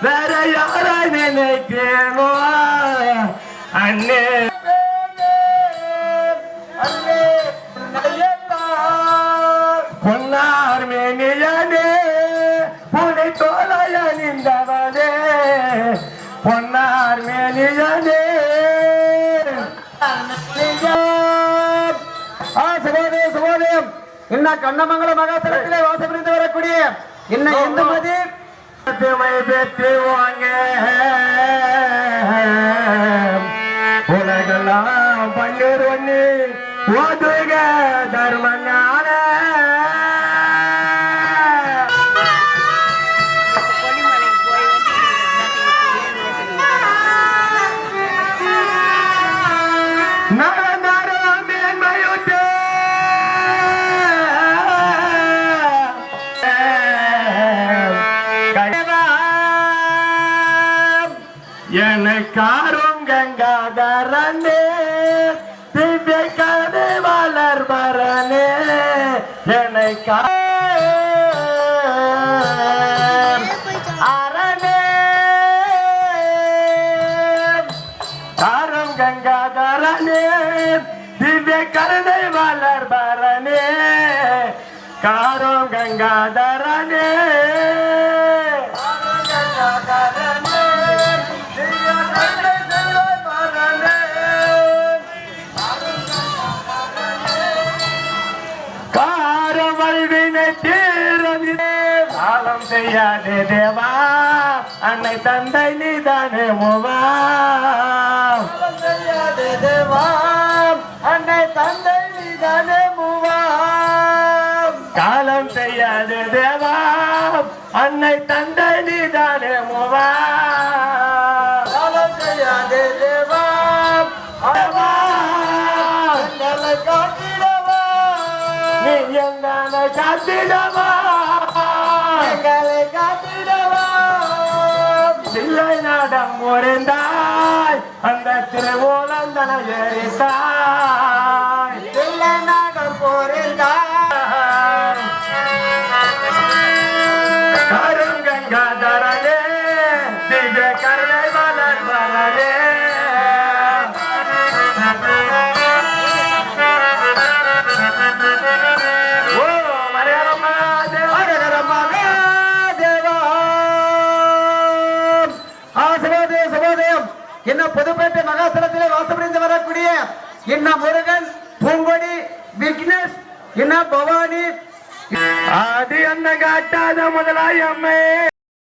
வேற யார நினைக்கணும் அண்ணே பொன்னார் மேனியனே புனை தோலைய நின்றவனே பொன்னார் மேனியனே சுபோதயம் இன்ன கண்ணமங்கல மகாசலத்திலே வாசம் இருந்து வரக்கூடிய இன்ன இந்துமதி பெற்றுவாங்க உலகெல்லாம் பன்னீர் ஒண்ணு ஓதுக தர்மஞான எனக்காரும் கங்காதரனே திவ்ய கதை வளர்பரனே எனக்கா அரணே காரும் கங்காதரனே திவ்ய கருணை வளர்பரனே காரும் கங்காதரனே காலம் செய்யாதே தேவா அன்னை தந்தை நீதானே மூவா செய்யாதே தேவா அன்னை தந்தை நீதானே மூவா காலம் செய்யாதே தேவா அன்னை தந்தை நீதானே மூவா காலம் செய்யாதே தேவா காத்திடவா நீ எங்களை காத்திடவா எங்களை காத்திடவா சில்லை நாடம் முறைந்தாய் அந்த திருவோலந்தன எரித்தாய் சில்லை நாடம் போரிந்தாய் கருங்கங்காதரனே திவ்ய கருணை வளர்வரனே என்ன புதுப்பேட்டை மகாசலத்திலே வாசப்படைந்து வரக்கூடிய என்ன முருகன் பூங்கொடி விக்னேஷ் என்ன பவானி ஆதி அன்ன காட்டாத முதலாய் அம்மே